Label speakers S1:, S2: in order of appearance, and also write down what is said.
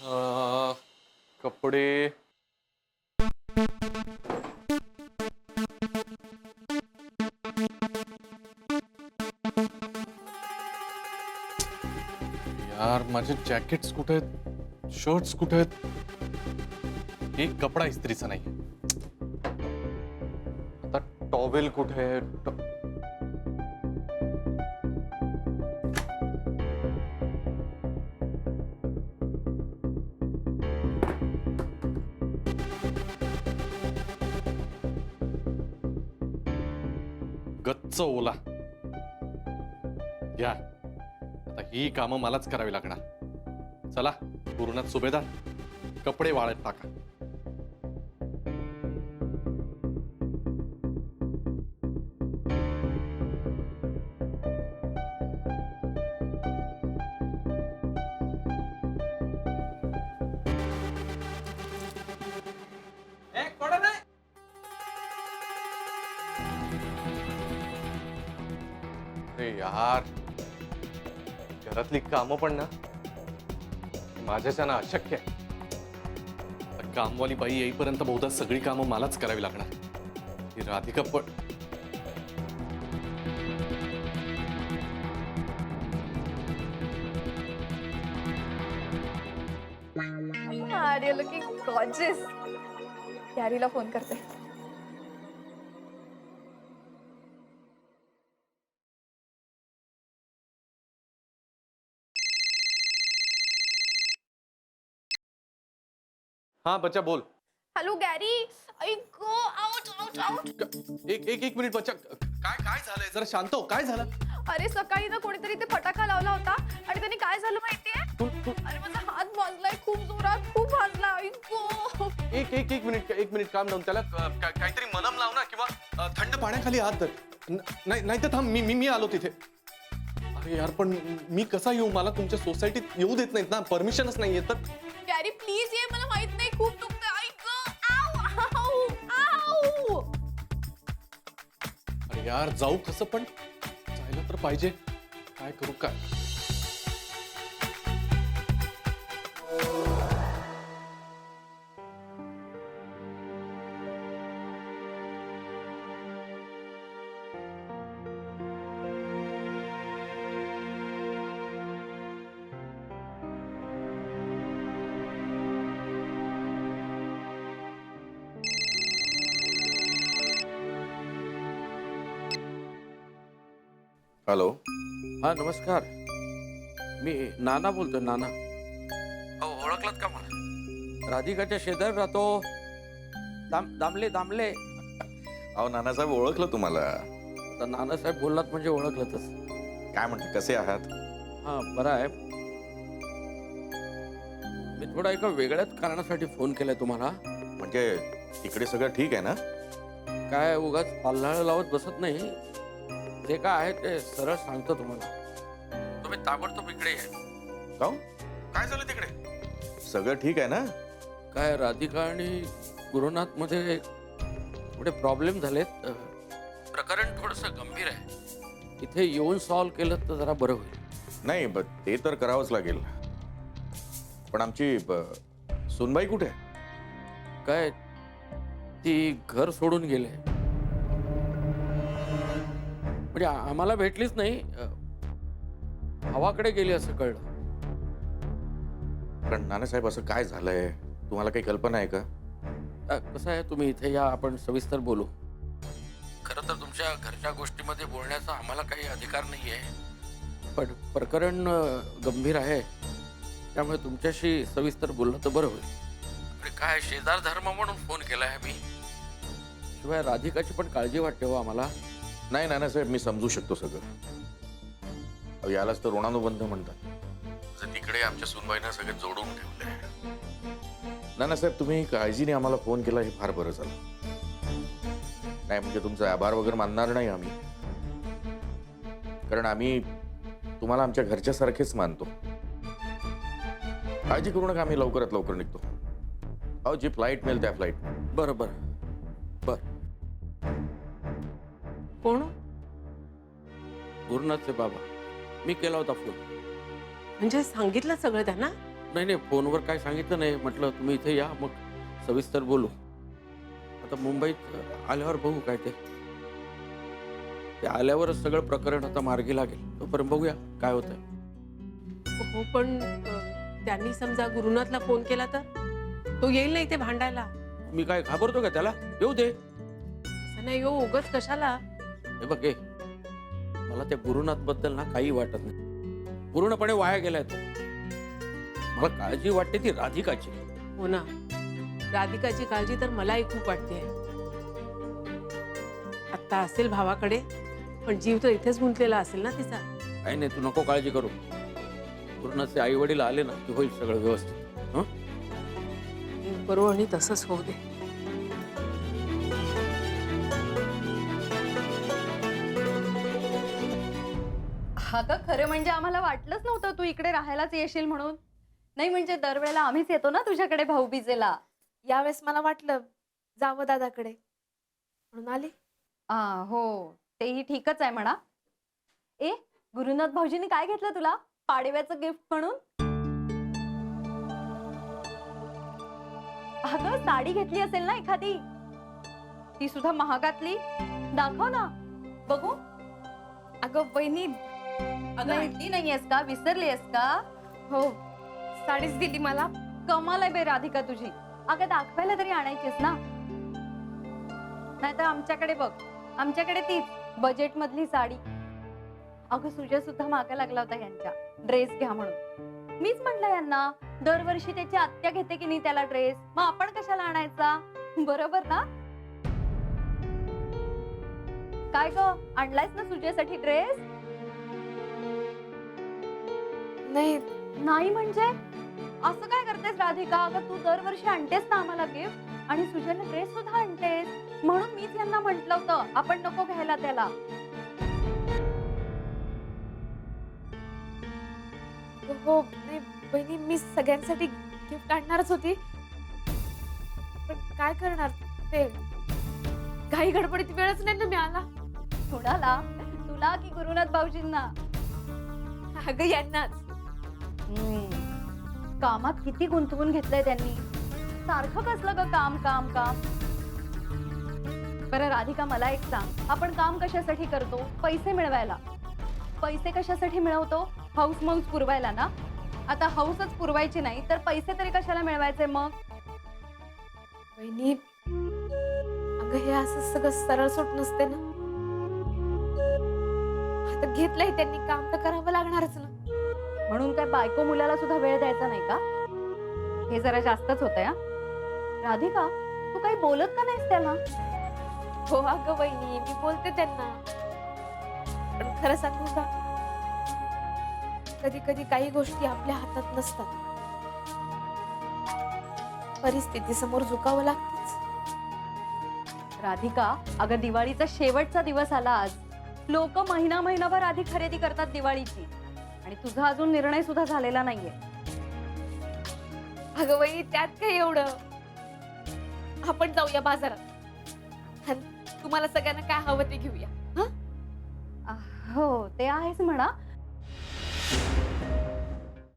S1: अं, कपडे. यार माझे जॅकेट्स कुठे आहेत, शर्ट्स कुठे आहेत, एक कपडा इस्त्रीचा नाही. आता टॉवेल कुठे आहे? गच्च ओला. या आता ही कामं मलाच करावी लागणार. चला पूर्णात सुभेदार, कपडे वाळत टाका. अरे यार, घरातली कामं पण ना माझ्याच्यानं अशक्य आहे. आता कामवाली बाई येईपर्यंत बहुधा सगळी कामं मलाच करावी लागणार. ही राधिका पण
S2: You're looking gorgeous. यारीला फोन करते.
S1: हाँ बच्चा बोल.
S2: हॅलो गॅरी, आई गो आउट आउट आउट.
S1: एक मिनिट बच्चा, काय काय झालंय? जरा शांत हो. काय झालं?
S2: अरे सकाळी ना कोणीतरी ते फटाका लावला होता आणि त्यांनी काय झालं माहितीये? अरे माझा हात भाजलाय खूप जोरात, खूप भाजला. आई गो.
S1: एक मिनिट काम लावून त्याला काहीतरी मलम लाव ना, किंवा थंड पाण्याखाली हात धर. नाही तर थांब, मी आलो तिथे. अरे यार पण मी कसा येऊ? मला तुमच्या सोसायटीत येऊ देत नाहीत ना, परमिशनच नाहीये. तर
S2: गॅरी प्लीज ये, मला माहित नाही खूप दुखतंय. आई गो. आऊ आऊ आऊ.
S1: अरे यार जाऊ कसं? पण जायला तर पाहिजे. काय करू काय?
S3: हॅलो.
S4: हा नमस्कार, मी नाना बोलतोय. नाना ओळखलात का मला? राधिकाच्या शेजारी राहतो. दामले दामले.
S3: अहो नानासाहेब ओळखलं तुम्हाला.
S4: आता नानासाहेब बोललात म्हणजे ओळखलंच.
S3: काय म्हणते, कसे आहात?
S4: हा बरं आहे. मी थोडा एका वेगळ्याच कारणासाठी फोन केलाय तुम्हाला.
S3: म्हणजे इकडे सगळं ठीक आहे ना?
S4: काय उगाच पाल्हाळ लावत बसत नाही. जे काय आहे ते सरळ सांगतो तुम्हाला. तुम्ही ताबडतोब इकडे या.
S3: काहून? काय झालं तिकडे? सगळं ठीक आहे ना?
S4: काय राधिका आणि गुरुनाथ मध्ये थोडे प्रॉब्लेम झालेत. प्रकरण थोडस गंभीर आहे. इथे येऊन सॉल्व्ह केलं तर जरा बरं होईल.
S3: नाही ते तर करावंच लागेल. पण आमची सुनबाई कुठे आहे?
S4: काय ती घर सोडून गेले. म्हणजे आम्हाला भेटलीच नाही. गावाकडे गेली असं कळलं.
S3: पण नानासाहेब असं काय झालंय, तुम्हाला काही कल्पना आहे का?
S4: कसं आहे, तुम्ही इथे या, आपण सविस्तर बोलू. खरं तर तुमच्या घरच्या गोष्टीमध्ये बोलण्याचा आम्हाला काही अधिकार नाही आहे. पण प्रकरण गंभीर आहे, त्यामुळे तुमच्याशी सविस्तर बोललं तर बरं होईल. आणि काय शेजार धर्म म्हणून फोन केला आहे मी. शिवाय राधिकाची पण काळजी वाटते हो आम्हाला.
S3: नाही नानासाहेब, मी समजू शकतो सगळं. अहो, यालाच तर ऋणानुबंध म्हणतात. जर तिकडे आमच्या सुनबाईनं सगळे जोडून ठेवले. नानासाहेब तुम्ही काळजीने आम्हाला फोन केला, हे फार बरं झालं. नाही म्हणजे तुमचा आभार वगैरे मानणार नाही आम्ही, कारण आम्ही तुम्हाला आमच्या घरच्यासारखेच मानतो. काळजी करू नका, आम्ही लवकरात लवकर निघतो. अहो जी फ्लाईट मिळेल त्या फ्लाईट.
S4: बरं बरं बरं.
S5: कोण?
S4: गुरुनाथचे बाबा. मी केला होता फोन.
S5: म्हणजे सांगितलं सगळं त्यांना?
S4: नाही फोनवर काय सांगितलं नाही. म्हटलं तुम्ही इथे या, मग सविस्तर बोलू. आता मुंबईत आल्यावर बघू काय ते आल्यावरच सगळं प्रकरण आता मार्गी लागेल. तोपर्यंत बघूया काय होतंय.
S5: हो पण त्यांनी समजा गुरुनाथला फोन केला तर तो येईल ना इथे भांडायला.
S4: मी काय घाबरतो का त्याला? येऊ दे.
S5: असं नाही हो, उगाच कशाला.
S4: हे बघ मला त्या गुरुनाथ बद्दल ना काही वाटत नाही. पूर्णपणे वाया गेलाय तो. मला काळजी वाटते ती राधिकाची.
S5: हो ना, राधिकाची काळजी तर मलाही खूप वाटते. आत्ता असेल भावाकडे, पण जीव तर इथेच गुंतलेला असेल ना तिचा.
S4: काही नाही, तू नको काळजी करू. गुरुनाथचे आई वडील आले ना की होईल सगळं व्यवस्थित. हं?
S5: करू आणि तसंच होऊ दे.
S2: अगं खरं म्हणजे आम्हाला वाटलंच नव्हतं तू इकडे राहायलाच येशील म्हणून. नाही म्हणजे दरवेळेला आम्हीच येतो ना तुझ्याकडे भाऊबीजेला.
S6: यावेळेस मला वाटलं जावं दादाकडे म्हणून आली.
S2: हो तेही ठीकच आहे म्हणा. गुरुनाथ भाऊजींनी काय घेतलं तुला पाडव्याचं गिफ्ट म्हणून? अगं साडी घेतली असेल ना एखादी, ती सुद्धा महागातली. दाखव ना बघू.
S6: अगं वहिनी,
S2: अगं आणली नाहीयेस का? विसरलीयस का?
S6: हो साडीच दिली मला.
S2: कमाल आहे बे राधिका तुझी. अगं दाखवायला तरी आणायचीस ना. नाहीतर आमच्याकडे बघ, आमच्याकडे तीच बजेट मधली साडी. अगं सुजय सुद्धा मागे लागला होता यांच्या ड्रेस घ्या म्हणून. मीच म्हंटल यांना दरवर्षी त्याची आत्या घेते की नाही त्याला ड्रेस, मग आपण कशाला आणायचा? बरोबर ना? काय ग आणलायस ना सुजयसाठी ड्रेस?
S6: नाही
S2: नाही म्हणजे असं काय करतेस राधिका? अगं तू दरवर्षी आणतेस ना आम्हाला गिफ्ट, आणि सुजयला ड्रेस सुद्धा आणतेस. म्हणून मीच यांना म्हंटल होतं आपण नको घ्यायला त्याला.
S6: हो नाही बहिणी, मी सगळ्यांसाठी गिफ्ट आणणारच होती, पण काय करणार ते घाई गडबडीत वेळच नाही ना मिळाला.
S2: कुणाला? तुला की गुरुनाथ भाऊजींना?
S6: अगं यांनाच.
S2: कामात किती गुंतवून घेतलंय त्यांनी. सारखं कसलं ग काम काम काम. बरं राधिका मला एक सांग, आपण काम कशासाठी करतो? पैसे मिळवायला. पैसे कशासाठी मिळवतो? हाऊस मौज पुरवायला ना. आता हाऊसच पुरवायची नाही तर पैसे तरी कशाला मिळवायचे मग?
S6: बहिणी अगं हे असं सगळं सरळ सोट नसते ना. आता घेतलंय त्यांनी काम तर करावं लागणारच ना.
S2: म्हणून काय बायको मुलाला सुद्धा वेळ द्यायचा नाही का? हे जरा जास्तच होतंय हा. राधिका तू काही बोलत का नाहीस त्याला?
S6: हो अगं बहिणी मी बोलते त्यांना, पण खरं सांगू का, कधी कधी काही गोष्टी आपल्या हातात नसतात. परिस्थिती समोर झुकावं लागतेच.
S2: राधिका अगं दिवाळीचा शेवटचा दिवस आला आज. लोक महिनाभर आधी खरेदी करतात दिवाळीची, आणि तुझा अजून निर्णय सुद्धा झालेला नाहीये.
S6: अगं बहिणी त्यात काय एवढं. आपण जाऊया बाजारात आणि तुम्हाला सगळ्यांना काय हवं ते घेऊया.
S2: हो ते आहेच म्हणा.